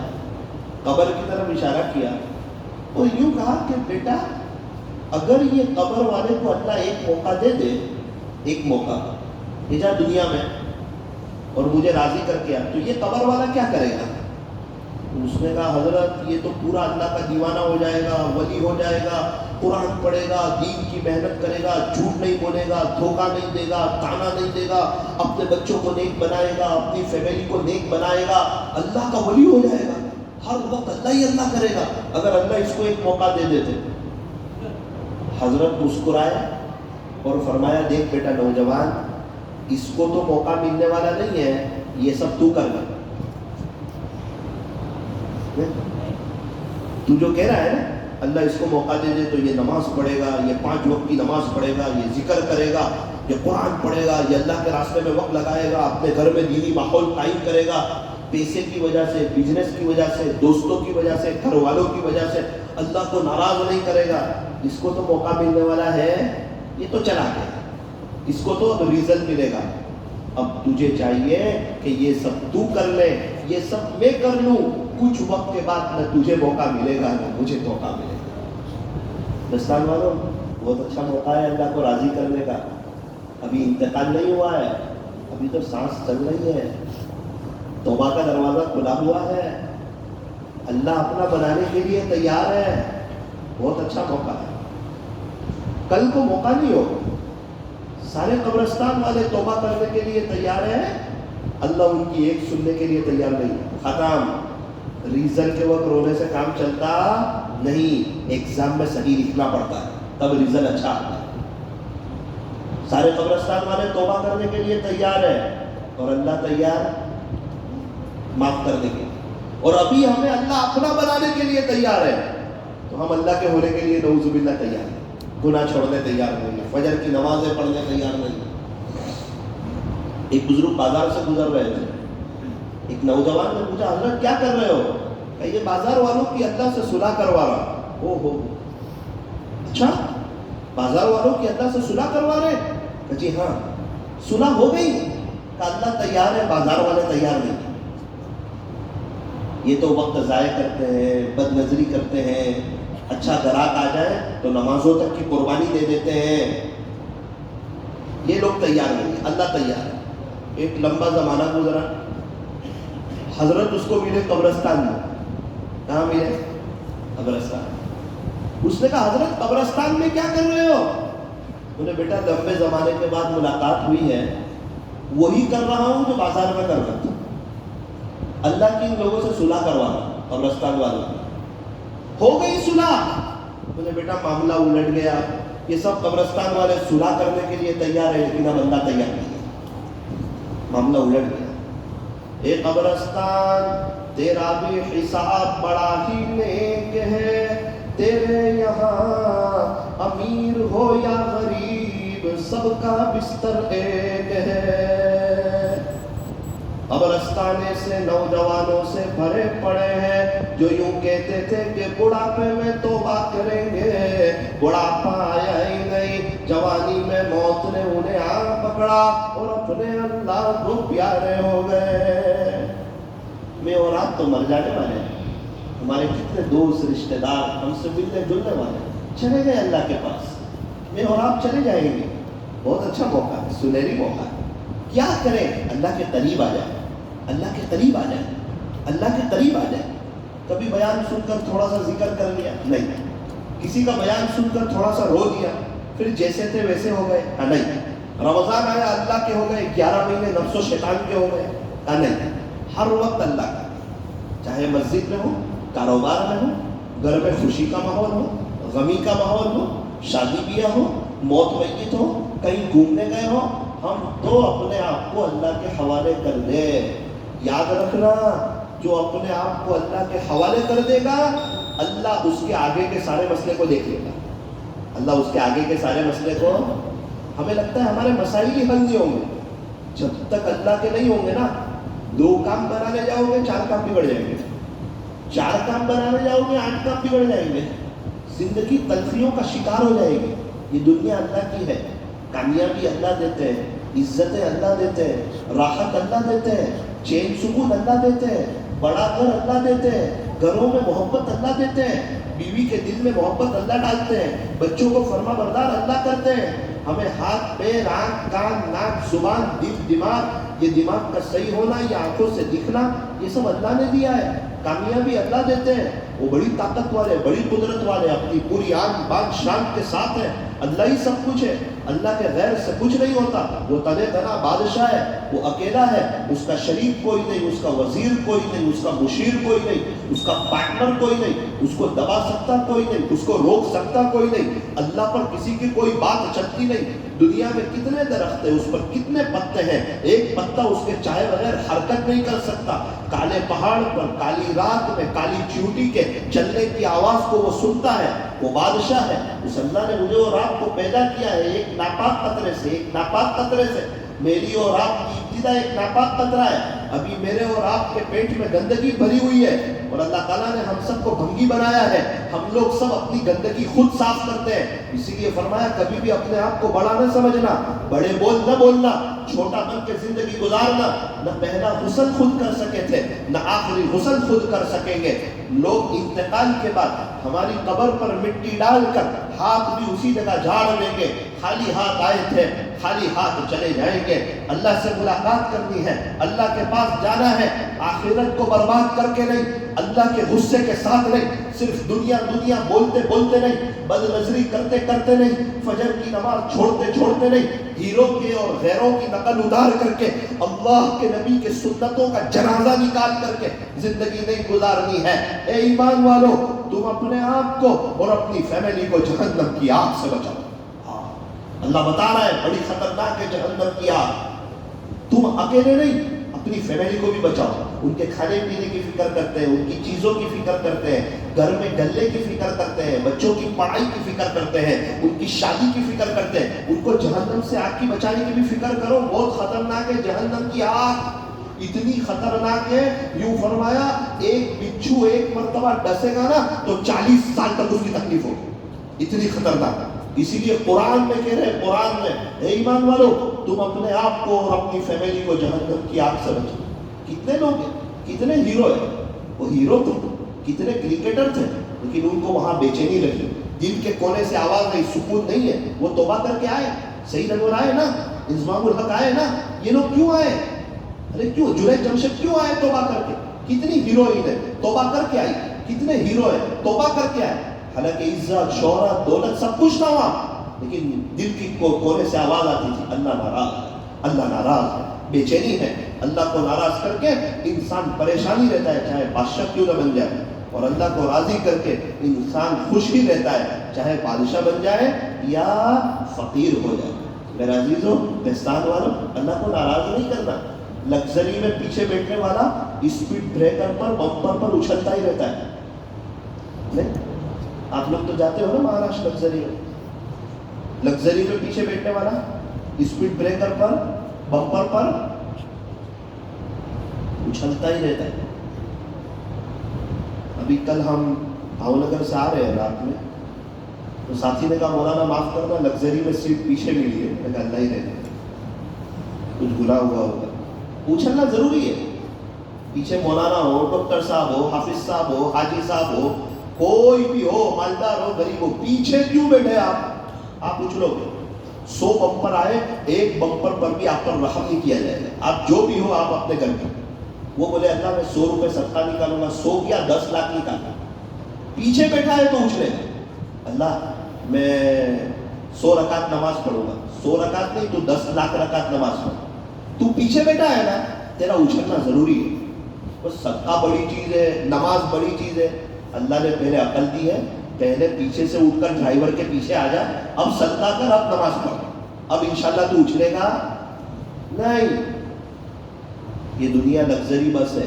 قبر کی طرف اشارہ کیا اور یوں کہا کہ بیٹا اگر یہ قبر والے کو اللہ ایک موقع دے دے، ایک موقع کہ جا دنیا میں اور مجھے راضی کر کے آ، تو یہ قبر والا کیا کرے گا؟ اس نے کہا حضرت یہ تو پورا اللہ کا دیوانہ ہو جائے گا، ولی ہو جائے گا، قرآن پڑھے گا، دین کی محنت کرے گا، جھوٹ نہیں بولے گا، دھوکہ نہیں دے گا، تانا نہیں دے گا، اپنے بچوں کو نیک بنائے گا، اپنی فیملی کو نیک بنائے گا، اللہ کا ولی ہو جائے گا، ہر وقت اللہ ہی اللہ کرے گا. اگر اللہ اس کو ایک موقع دے دیتے. حضرت مسکرائے اور فرمایا دیکھ بیٹا نوجوان، اس کو تو موقع ملنے والا نہیں ہے، یہ سب تو کر گا. تو جو کہہ رہا ہے نا اللہ اس کو موقع دے دے تو یہ نماز پڑھے گا، یہ 5 وقت کی نماز پڑھے گا، یہ ذکر کرے گا، یہ قرآن پڑھے گا، یہ اللہ کے راستے میں وقت لگائے گا، اپنے گھر میں دینی ماحول قائم کرے گا، پیسے کی وجہ سے، بزنس کی وجہ سے، دوستوں کی وجہ سے، گھر والوں کی وجہ سے اللہ کو ناراض نہیں کرے گا، اس کو تو موقع ملنے والا ہے، یہ تو چلا گیا، اس کو تو اب ریزلٹ ملے گا. اب تجھے چاہیے کہ یہ سب تو کر لے، یہ سب میں کر لوں، کچھ وقت کے بعد نہ تجھے موقع ملے گا نہ مجھے موقع ملے گا. دستان والوں بہت اچھا موقع ہے اللہ کو راضی کرنے کا. ابھی انتقال نہیں ہوا ہے، ابھی تو سانس چل رہی ہے، توبہ کا دروازہ کھلا ہوا ہے، اللہ اپنا بنانے کے لیے تیار ہے. بہت اچھا موقع ہے. کل کو موقع نہیں ہو، سارے قبرستان والے توبہ کرنے کے لیے تیار ہیں، اللہ ان کی ایک سننے کے لیے تیار نہیں. ختم. ریزن کے وقت رونے سے کام چلتا نہیں، ایگزام میں صحیح لکھنا پڑتا ہے تب ریزن اچھا آتا ہے. سارے قبرستان والے توبہ کرنے کے لیے تیار ہیں اور اللہ تیار معاف کرنے کے لیے. اور ابھی ہمیں اللہ اپنا بنانے کے لیے تیار ہے، تو ہم اللہ کے ہونے کے لیے نعوذ باللہ تیار ہیں. گناہ چھوڑنے تیار نہیں ہیں، فجر کی نمازیں پڑھنے تیار نہیں ہیں. ایک بزرگ بازار سے گزر رہے تھے، ایک نوجوان نے پوچھا حضرت کیا کر رہے ہو؟ کہ یہ بازار والوں کی اللہ سے صلح کروا رہا. او ہو، اچھا بازار والوں کی اللہ سے صلح کروا رہے؟ کہ جی ہاں. صلح ہو گئی؟ کہ اللہ تیار ہے، بازار والے تیار نہیں. یہ تو وقت ضائع کرتے ہیں، بد نظری کرتے ہیں، اچھا گراہک آ جائے تو نمازوں تک کی قربانی دے دیتے ہیں. یہ لوگ تیار نہیں ہیں، اللہ تیار ہے. ایک لمبا زمانہ گزرا، حضرت اس کو ملے قبرستان میں. کہاں ملے؟ قبرستان. اس نے کہا حضرت قبرستان میں کیا کر رہے ہو؟ انہیں بیٹا لمبے زمانے کے بعد ملاقات ہوئی ہے، وہی کر رہا ہوں جو بازار میں کر رہا تھا. اللہ کی ان لوگوں سے صلح کروانا. قبرستان والوں کی ہو گئی صلح. انہیں بیٹا معاملہ الٹ گیا. یہ سب قبرستان والے صلح کرنے کے لیے تیار ہے لیکن اب اللہ تیار نہیں ہے. معاملہ الٹ گیا. اے قبرستان تیرا بھی حساب بڑا ہی نیک ہے، تیرے یہاں امیر ہو یا غریب سب کا بستر ایک ہے. قبرستانے سے نوجوانوں سے بھرے پڑے ہیں جو یوں کہتے تھے کہ بڑھاپے میں توبہ کریں گے، بڑھاپا آیا ہی نہیں. جوانی میں موت نے انہیں آ پکڑا اور اپنے اللہ کو پیارے ہو گئے. میں اور آپ تو مر جانے والے ہیں. ہمارے کتنے دوست رشتہ دار ہم سے ملنے جلنے والے چلے گئے اللہ کے پاس. میں اور آپ چلے جائیں گے. بہت اچھا موقع ہے، سنہری موقع ہے. کیا کریں؟ اللہ کے قریب آ جائیں، اللہ کے قریب آ جائیں، اللہ کے قریب آ جائیں. کبھی بیان سن کر تھوڑا سا ذکر کر لیا؟ نہیں. کسی کا بیان سن کر تھوڑا سا رو دیا پھر جیسے تھے ویسے ہو گئے؟ نہیں. رمضان آیا اللہ کے ہو گئے، 11 مہینے نفس و شیطان کے ہو گئے؟ نہیں. ہر وقت اللہ کا، چاہے مسجد میں ہو، کاروبار میں ہو، گھر میں خوشی کا ماحول ہو، غمی کا ماحول ہو، شادی بیاہ ہو، موت میت ہو، کہیں گھومنے گئے ہو، ہم تو اپنے آپ کو اللہ کے حوالے کر دے. یاد رکھنا، جو اپنے آپ کو اللہ کے حوالے کر دے گا اللہ اس کے آگے کے سارے مسئلے کو دیکھ لے گا. اللہ اس کے آگے کے سارے مسئلے کو، ہمیں لگتا ہے ہمارے مسائل ہی حل نہیں ہوں گے. جب تک اللہ کے نہیں ہوں گے نا، 2 کام بنانے جاؤ گے 4 کام بگڑ جائیں گے، 4 کام بنانے جاؤ گے 8 کام بگڑ جائیں گے. زندگی تلخیوں کا شکار ہو جائے گی. یہ دنیا اللہ کی ہے، کامیابی اللہ دیتے ہیں، عزتیں اللہ دیتے ہیں، راحت اللہ دیتے ہیں، چین سکون اللہ دیتے ہیں، بڑا گھر اللہ دیتے ہیں، گھروں میں محبت اللہ دیتے ہیں، بیوی کے دل میں محبت اللہ ڈالتے ہیں، بچوں کو فرما بردار اللہ کرتے ہیں. ہمیں ہاتھ پیر آنکھ کان ناک زبان دل دماغ، یہ دماغ کا صحیح ہونا، یہ آنکھوں سے دکھنا، یہ سب اللہ نے دیا ہے. کامیابی اللہ دیتے ہیں. وہ بڑی طاقت والے، بڑی قدرت والے، اپنی پوری آن بان شان کے ساتھ ہیں. اللہ ہی سب کچھ ہے، اللہ کے غیر سے کچھ نہیں ہوتا. وہ تنے تنا بادشاہ ہے، وہ اکیلا ہے، اس کا شریک کوئی نہیں، اس کا وزیر کوئی نہیں، اس کا مشیر کوئی نہیں، اس کا پارٹنر کوئی نہیں، اس کو دبا سکتا کوئی نہیں، اس کو روک سکتا کوئی نہیں. اللہ پر کسی کی کوئی بات چلتی نہیں. دنیا میں کتنے درخت ہیں، اس پر کتنے پتے ہیں، ایک پتا اس کے چائے بغیر حرکت نہیں کر سکتا. کالے پہاڑ پر کالی رات میں کالی چیونٹی کے چلنے کی آواز کو وہ سنتا ہے. وہ بادشاہ ہے. اس اللہ نے مجھے اور آپ کو پیدا کیا ہے ایک ناپاک قطرے سے، ایک ناپاک قطرے سے. میری اور آپ کی ابتدا ایک ناپاک قطرہ ہے. ابھی میرے اور آپ کے پیٹ میں گندگی بھری ہوئی ہے اور اللہ تعالیٰ نے ہم سب کو بھنگی بنایا ہے. ہم لوگ سب اپنی گندگی خود صاف کرتے ہیں. اسی لیے فرمایا کبھی بھی اپنے آپ کو بڑا نہ سمجھنا، بڑے بول نہ بولنا، چھوٹا بن کے زندگی گزارنا. نہ پہلا غسل خود کر سکے تھے، نہ آخری غسل خود کر سکیں گے. لوگ انتقال کے بعد ہماری قبر پر مٹی ڈال کر ہاتھ بھی اسی جگہ جھاڑ لیں گے. خالی ہاتھ آئے تھے، خالی ہاتھ چلے جائیں گے. اللہ سے ملاقات کرنی ہے، اللہ کے پاس جانا ہے. آخرت کو برباد کر کے نہیں، اللہ کے غصے کے ساتھ نہیں. صرف دنیا دنیا بولتے بولتے نہیں، بد نظری کرتے کرتے نہیں، فجر کی نماز چھوڑتے چھوڑتے نہیں. ہیروں کے اور غیروں کی نقل اتار کر کے اللہ کے نبی کے سنتوں کا جنازہ نکال کر کے زندگی نہیں گزارنی ہے. اے ایمان والو، تم اپنے آپ کو اور اپنی فیملی کو جہنم کی آگ سے بچاؤ. اللہ بتا رہا ہے بڑی خطرناک ہے جہنم کی آگ. تم اکیلے نہیں، اپنی فیملی کو بھی بچاؤ. ان کے کھانے پینے کی فکر کرتے ہیں، ان کی چیزوں کی فکر کرتے ہیں، گھر میں گلے کی فکر کرتے ہیں، بچوں کی پڑھائی کی فکر کرتے ہیں، ان کی شادی کی فکر کرتے ہیں. ان کو جہنم سے آگ کی بچانے کی بھی فکر کرو. بہت خطرناک ہے جہنم کی آگ، اتنی خطرناک ہے. یوں فرمایا ایک بچھو ایک مرتبہ ڈسے گا نا تو 40 سال تک اس کی تکلیف ہوگی. اتنی خطرناک. اسی لیے قرآن میں کہہ رہے ہیں، قرآن میں اے ایمان والو تم اپنے آپ کو اور اپنی فیملی کو جہنم کی آگ سے بچاؤ. کتنے لوگ ہیں، کتنے ہیرو ہیں، وہ ہیرو تھے، کتنے کرکٹر تھے، لیکن ان کو وہاں بے چینی لگی, دل کے کونے سے آواز نہیں, سکون نہیں ہے. وہ توبہ کر کے آئے, سعید انور آئے نا, انضمام الحق آئے نا, یہ لوگ کیوں آئے؟ ارے کیوں جنید جمشید کیوں آئے توبہ کر کے؟ کتنی ہیروئن ہے توبہ کر کے آئی, کتنے ہیرو ہے توبہ کر کے آئے. حالانکہ عزت, شہرت, دولت سب کچھ تھا وہاں, لیکن دل کی کونے سے آواز آتی تھی, اللہ ناراض ہے, اللہ ناراض ہے, بے چینی ہے. اللہ کو ناراض کر کے انسان پریشانی رہتا ہے, چاہے بادشاہ کیوں نہ بن جائے, اور اللہ کو راضی کر کے انسان خوش ہی رہتا ہے, چاہے بادشاہ بن جائے یا فقیر ہو جائے. میرا عزیزو, پاکستان والوں, اللہ کو ناراض نہیں کرنا. لگژری میں پیچھے بیٹھنے والا اسپیڈ بریکر پر, بمپر پر اچھلتا ہی رہتا ہے. نہیں, آپ لوگ تو جاتے ہو نا مہاراشٹر لگژری میں, لگژری میں پیچھے بیٹھنے والا اسپیڈ بریکر پر, بمپر پر اچھلتا ہی رہتا ہے. ابھی کل ہم بھاؤ نگر سے آ رہے ہیں رات میں, تو ساتھی نے کہا مولانا معاف کرنا, لگژری میں سیٹ پیچھے ملی ہے. میں کہا اللہ ہی رہے, کچھ بھلا ہوا ہوگا. اچھلنا ضروری ہے. پیچھے مولانا ہو, ڈاکٹر صاحب ہو, حافظ صاحب ہو, حاجی صاحب ہو, کوئی بھی ہو, مالدار ہو, غریب ہو, پیچھے کیوں بیٹھے آپ اچھلو گے. 100 بمپر آئے, ایک بمپر پر بھی آپ پر رحم نہیں کیا جائے گا. آپ جو بھی ہو, آپ اپنے گھر کے. وہ بولے اللہ میں 100 روپے صدقہ نکالوں گا, 100 کیا 10 لاکھ نکالوں. پیچھے بیٹھا ہے تو اچھلے گا, اللہ میں 100 رکعت نماز پڑھوں گا. 100 رکعت نہیں تو 10 لاکھ رکعت نماز پڑھوں. تو پیچھے بیٹھا ہے نا, تیرا اچھلنا ضروری ہے. بس صدقہ بڑی چیز ہے, نماز بڑی چیز ہے. اللہ نے پہلے عقل دی ہے, پہلے پیچھے سے اٹھ کر ڈرائیور کے پیچھے آ جا, اب صدقہ کر, اب نماز پڑھ, اب انشاءاللہ تو اچھلے گا نہیں. یہ دنیا لگژری بس ہے,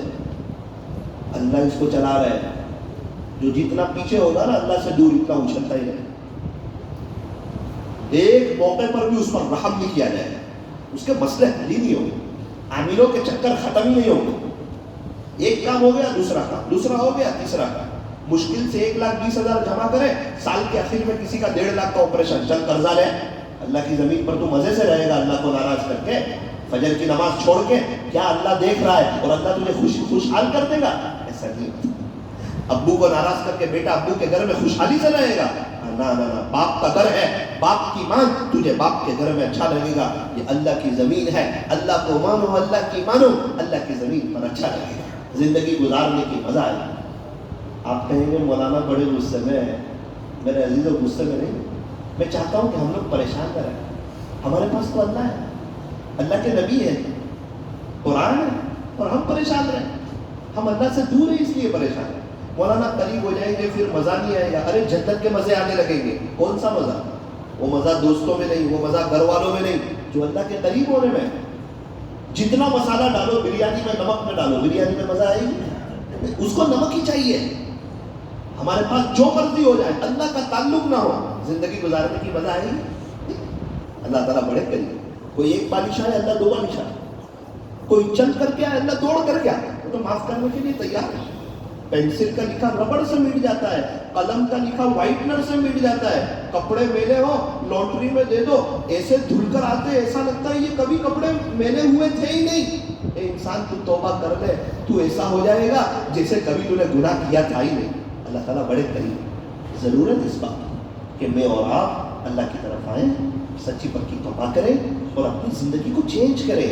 اللہ اس کو چلا رہا ہے. جو جتنا پیچھے ہوگا نا اللہ سے دور, اتنا اچھلتا ہی رہے. ایک موقع پر بھی اس پر رحم نہیں کیا جائے, اس کے مسئلے حل ہی نہیں ہوں گے, عاملوں کے چکر ختم ہی نہیں ہوں گے. ایک کام ہو گیا, دوسرا کام, دوسرا ہو گیا, تیسرا کام. مشکل سے 1,20,000 جمع کرے, سال کے آخر میں کسی کا 1.5 لاکھ کا آپریشن, چل قرضہ لے. اللہ کی زمین پر تو مزے سے رہے گا اللہ کو ناراض کر کے, فجر کی نماز چھوڑ کے. کیا اللہ دیکھ رہا ہے اور اللہ تجھے خوشحال کر دے گا؟ ایسا نہیں ہوتا. ابو کو ناراض کر کے بیٹا ابو کے گھر میں خوشحالی سے رہے گا؟ نہ, باپ کا گھر ہے, باپ کی مان, تجھے باپ کے گھر میں اچھا لگے گا. یہ اللہ کی زمین ہے, اللہ کو مانو, اللہ کی مانو, اللہ کی زمین پر اچھا لگے گا, زندگی گزارنے کی مزہ آئے گا. آپ کہیں گے مولانا بڑے غصے میں ہیں. میرے عزیز و غصے میں نہیں, میں چاہتا ہوں کہ ہم لوگ پریشان نہ رہیں. ہمارے پاس تو اللہ ہے, اللہ کے نبی ہے, قرآن ہے, اور ہم پریشان رہیں. ہم اللہ سے دور ہیں اس لیے پریشان ہیں. مولانا قریب ہو جائیں گے پھر مزہ نہیں آئے گا. ارے جنت کے مزے آنے لگیں گے. کون سا مزہ؟ وہ مزہ دوستوں میں نہیں, وہ مزہ گھر والوں میں نہیں, جو اللہ کے قریب ہونے میں. جتنا مسالہ ڈالو بریانی میں, نمک میں ڈالو, بریانی میں مزہ آئے گی؟ اس کو نمک ہی چاہیے. ہمارے پاس جو مرضی ہو جائے, اللہ کا تعلق نہ ہو, زندگی گزارنے کی مزہ آئے گی؟ اللہ تعالیٰ بڑے قریب. کوئی ایک بادشاہ ہے, اللہ 2 بادشاہ. کوئی چل کر کے آئے, اللہ دوڑ کر کے آئے, وہ تو معاف کرنے کے لیے تیار ہے. پینسل کا لکھا ربڑ سے مٹ جاتا ہے, قلم کا لکھا وائٹنر سے مٹ جاتا ہے. کپڑے میلے ہو, لانڈری میں دے دو, ایسے دھل کر آتے, ایسا لگتا ہے یہ کبھی کپڑے میلے ہوئے تھے ہی نہیں. اے انسان تو توبہ کر لے, تو ایسا ہو جائے گا جیسے کبھی تو نے گناہ کیا تھا ہی نہیں. اللہ تعالیٰ بڑے قریب. ضرورت اس بات کہ میں اور آپ اللہ کی طرف آئیں, سچی پکی توبہ کریں اور اپنی زندگی کو چینج کریں.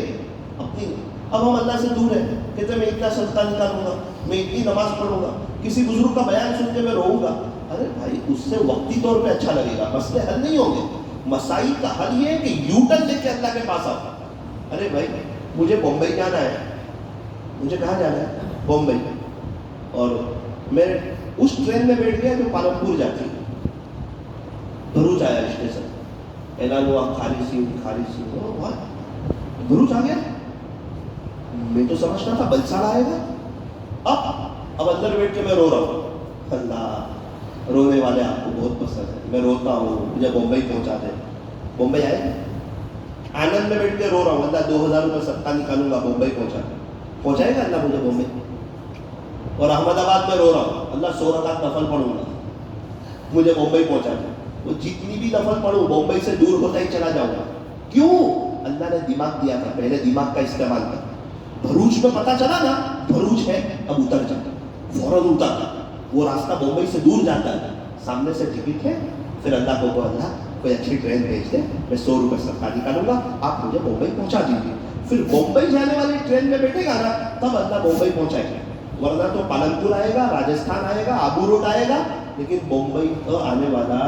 اب ہم اللہ سے دور ہیں, کہتے ہیں میں اتنا صدقہ نکالوں گا, میں اتنی نماز پڑھوں گا, کسی بزرگ کا بیان سن کے میں روؤں گا. ارے بھائی, اس سے وقتی طور پہ اچھا لگے گا, مسئلے حل نہیں ہوں گے. مسائل کا حل یہ ہے کہ یو ٹرن لے کے اللہ کے پاس آؤ. ارے بھائی مجھے بمبئی جانا ہے. مجھے کہاں جانا ہے؟ بمبئی. اور میں اس ٹرین میں بیٹھ گیا جو پالمپور جاتی ہے. بھروچ آیا اسٹیشن, اعلان ہوا خالی سی. بھروچ آ گیا. میں تو سمجھتا تھا بلساڑ آئے گا. اب اندر بیٹھ کے میں رو رہا ہوں. اللہ, رونے والے آپ کو بہت پسند ہے. میں روتا ہوں, مجھے بمبئی پہنچا دے. بمبئی آئے گا. آنند میں بیٹھ کے رو رہا ہوں, اللہ 2,000 روپے صدقہ نکالوں گا, بمبئی پہنچائے گا اللہ مجھے بمبئی. اور احمد آباد میں رو رہا ہوں, اللہ 100 رکعت نفل پڑھوں گا, مجھے بمبئی پہنچا دے. وہ جتنی بھی نفل پڑھوں بمبئی سے دور ہوتا ہی چلا جاؤں گا. کیوں؟ اللہ نے دماغ دیا تھا, پہلے دماغ کا استعمال کر. بھروچ میں پتہ چلا نا بھروچ ہے, اب اتر جاتا, فوراً اترتا. وہ راستہ بمبئی سے دور جاتا ہے, سامنے سے ٹکٹ ہے, پھر اللہ کو اللہ کوئی اچھی ٹرین بھیج دے, میں 100 روپئے سرکار نکالوں گا, آپ مجھے بمبئی پہنچا دیجیے. پھر بمبئی جانے والی ٹرین میں بیٹھے گا نا, تب اللہ بمبئی پہنچائے گا. ورنہ تو پالنپور آئے گا, راجستھان آئے گا, آبو روڈ آئے گا, لیکن بمبئی تو آنے والا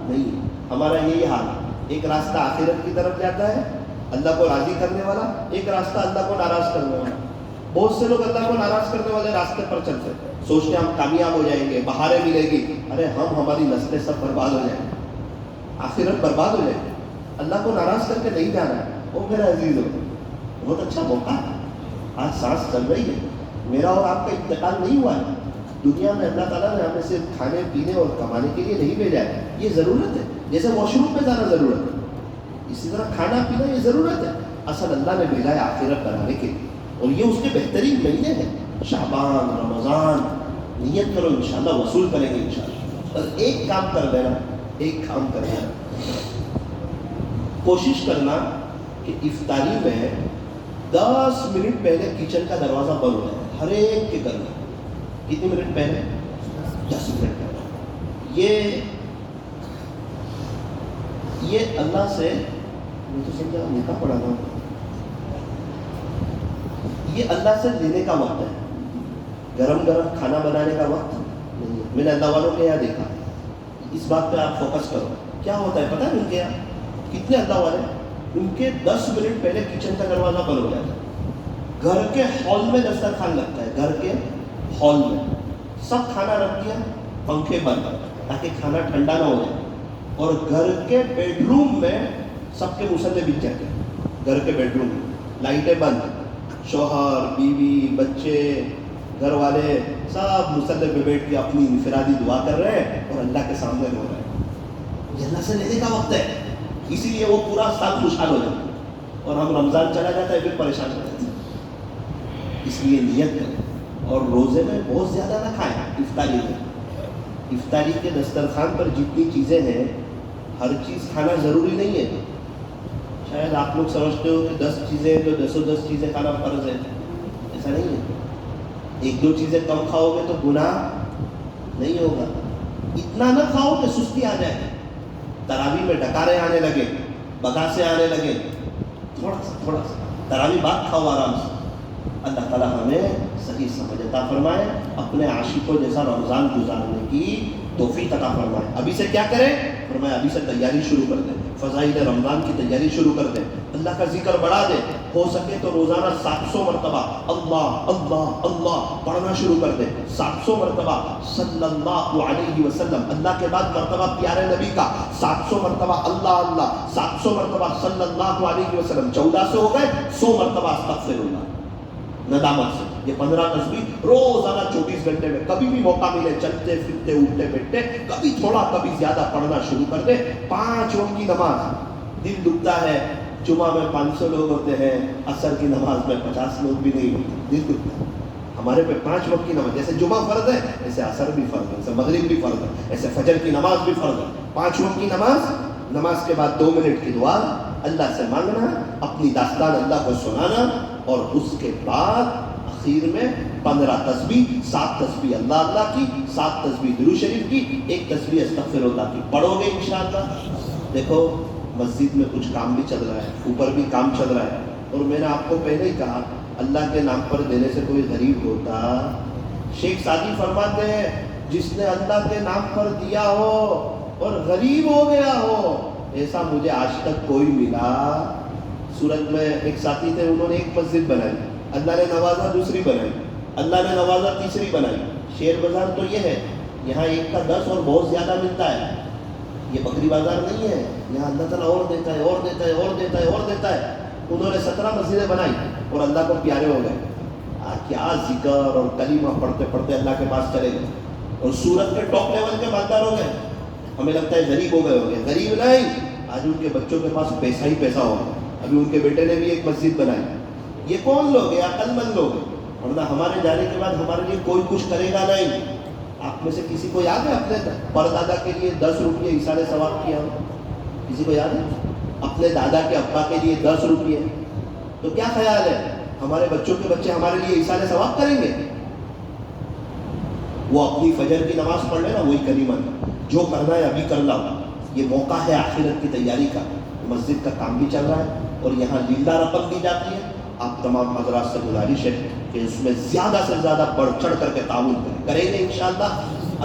نہیں. ہمارا یہی حال, ایک راستہ آخرت کی طرف جاتا ہے اللہ کو راضی کرنے والا, ایک راستہ اللہ کو ناراض کرنے والا. بہت سے لوگ اللہ کو ناراض کرنے والے راستے پر چلتے ہیں, سوچتے ہیں ہم کامیاب ہو جائیں گے, بہاریں ملے گی. ارے ہماری نسلیں سب برباد ہو جائیں گی, آخرت برباد ہو جائے گی. اللہ کو ناراض کر کے نہیں جانا ہے. وہ میرا عزیز ہو, بہت اچھا موقع ہے, آج سانس چل رہی ہے, میرا اور آپ کا انتقال نہیں ہوا ہے. دنیا میں اللہ تعالیٰ نے ہمیں صرف کھانے پینے اور کمانے کے لیے نہیں بھیجا ہے. یہ ضرورت ہے, جیسے واش روم میں جانا ضرورت ہے, اسی طرح کھانا پینا یہ ضرورت ہے. اصل اللہ نے بھیجا ہے آخرت بنانے کے لیے, اور یہ اس کے بہترین مہینے ہیں, شعبان, رمضان. نیت کرو, انشاءاللہ وصول کریں گے انشاءاللہ. بس ایک کام کر دینا, ایک کام کر دینا, کوشش کرنا کہ افطاری میں 10 منٹ پہلے کچن کا دروازہ بند ہو جائے, ہر ایک کے گھر میں. کتنے منٹ پہلے؟ 10 منٹ پہلے. یہ اللہ سے, میں تو سمجھا نکاح پڑھا تھا, یہ اللہ سے لینے کا وقت ہے. گرم گرم کھانا بنانے کا وقت نہیں ہے. میں نے اللہ والوں کے یہاں دیکھا, اس بات پہ آپ فوکس کرو. کیا ہوتا ہے پتہ ہے ان کے یہاں کتنے اللہ والے, ان کے 10 منٹ پہلے کچن کا دروازہ بند ہو جاتا ہے. گھر کے ہال میں دسترخوان لگتا ہے, گھر کے ہال میں سب کھانا رکھ دیا, پنکھے بند تاکہ کھانا ٹھنڈا نہ ہو جائے. اور گھر کے بیڈ روم میں سب کے مصلے بچ جاتے ہیں. گھر کے بیڈ روم میں لائٹیں بند, شوہر, بیوی, بچے, گھر والے سب مصلے پہ بیٹھ کے اپنی انفرادی دعا کر رہے ہیں اور اللہ کے سامنے رو رہے ہیں. یہ اللہ سے لینے کا وقت ہے, اسی لیے وہ پورا سال خوشحال ہو جاتا ہے. اور ہم رمضان چلا جاتا ہے پھر پریشان ہو جاتے ہیں. اس لیے نیت کریں, اور روزے میں بہت زیادہ نہ کھائیں. افطاری میں, افطاری کے دسترخوان پر جتنی چیزیں ہیں ہر چیز کھانا ضروری نہیں ہے. شاید آپ لوگ سمجھتے ہو کہ 10 چیزیں تو 10 چیزیں کھانا فرض ہے. ایسا نہیں ہے. 1-2 چیزیں کم کھاؤ گے تو گناہ نہیں ہوگا. اتنا نہ کھاؤ کہ سستی آ جائے, تراویح میں ڈکارے آنے لگے, بگاسے آنے لگے. تھوڑا سا تراویح بعد کھاؤ آرام سے. اللہ تعالیٰ ہمیں صحیح سمجھ عطا فرمائے, اپنے عاشقوں جیسا رمضان گزارنے کی توفیق عطا فرمائے. ابھی سے کیا کریں؟ فرمایا ابھی سے تیاری شروع کر دیں, فضائل رمضان کی تیاری شروع کر دیں, اللہ کا ذکر بڑھا دیں. ہو سکے تو روزانہ 700 مرتبہ اللہ اللہ اللہ پڑھنا شروع کر دیں. 700 مرتبہ صلی اللہ علیہ وسلم, اللہ کے بعد مرتبہ پیارے نبی کا 700 مرتبہ اللہ اللہ, 700 مرتبہ صلی اللہ علیہ وسلم. 14 سے ہو گئے, 100 مرتبہ استغفر اللہ ندامت سے. یہ 15 تسبیح روزانہ 24 گھنٹے میں کبھی بھی موقع ملے, چلتے پھرتے اٹھتے بیٹھتے, کبھی تھوڑا کبھی زیادہ پڑھنا شروع کر دے. 5 وقت کی نماز, دل دکھتا ہے جمعہ میں 500 لوگ ہوتے ہیں, عصر کی نماز میں 50 لوگ بھی نہیں ہوتے, دل دکھتا ہے. ہمارے پہ 5 وقت کی نماز, جیسے جمعہ فرض ہے ایسے عصر بھی فرض ہے, ایسے مغرب بھی فرض ہے, ایسے فجر کی نماز بھی فرض ہے. 5 وقت کی نماز, نماز کے بعد 2 منٹ کی دعا, اللہ سے مانگنا, اپنی داستان اللہ کو سنانا, اور اس کے بعد اخیر میں 15 تسبیح, 7 تسبیح اللہ اللہ کی, 7 تسبیح درود شریف کی, 1 تسبیح استغفر اللہ کی پڑھو گے انشاءاللہ. دیکھو مسجد میں کچھ کام بھی چل رہا ہے, اوپر بھی کام چل رہا ہے, اور میں نے آپ کو پہلے ہی کہا اللہ کے نام پر دینے سے کوئی غریب ہوتا. شیخ سعدی فرماتے ہیں جس نے اللہ کے نام پر دیا ہو اور غریب ہو گیا ہو, ایسا مجھے آج تک کوئی ملا. سورت میں ایک ساتھی تھے, انہوں نے ایک مسجد بنائی, اللہ نے نوازا دوسری بنائی, اللہ نے نوازا تیسری بنائی. شیر بازار تو یہ ہے, یہاں 1 کا 10 اور بہت زیادہ ملتا ہے. یہ بکری بازار نہیں ہے, یہاں اللہ تعالیٰ اور دیتا ہے اور دیتا ہے اور دیتا ہے اور دیتا ہے. انہوں نے 17 مسجدیں بنائی اور اللہ کو پیارے ہو گئے. کیا ذکر اور کلمہ پڑھتے پڑھتے اللہ کے پاس چلے گئے, اور سورت کے ٹاپ لیول کے مالدار ہو گئے. ہمیں لگتا ہے غریب ہو گئے ہوگے, غریب نہیں, آج ان کے بچوں کے پاس پیسہ ہی پیسہ ہوگا. ابھی ان کے بیٹے نے بھی ایک مسجد بنائی. یہ کون لوگ ہیں؟ عقل مند لوگ, ورنہ ہمارے جانے کے بعد ہمارے لیے کوئی کچھ کرے گا نہیں. آپ میں سے کسی کو یاد ہے اپنے پردادا کے لیے 10 روپئے ایثار ثواب کیا ہو؟ کسی کو یاد ہے؟ اپنے دادا کے ابا کے لیے 10 روپئے. تو کیا خیال ہے ہمارے بچوں کے بچے ہمارے لیے ایثار ثواب کریں گے؟ وہ اپنی فجر کی نماز پڑھ لے نا، وہی غنیمت ہے. جو کرنا ہے ابھی کر لو، یہ موقع ہے آخرت کی تیاری کا. مسجد کا کام بھی چل رہا ہے اور یہاں للہ رقم دی جاتی ہے. آپ تمام حضرات سے گزارش ہے کہ اس میں زیادہ سے زیادہ بڑھ چڑھ کر کے تعاون کریں گے انشاءاللہ.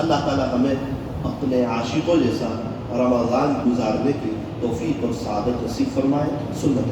اللہ تعالی ہمیں اپنے عاشقوں جیسا رمضان گزارنے کی توفیق اور سعادت نصیب فرمائے. سنت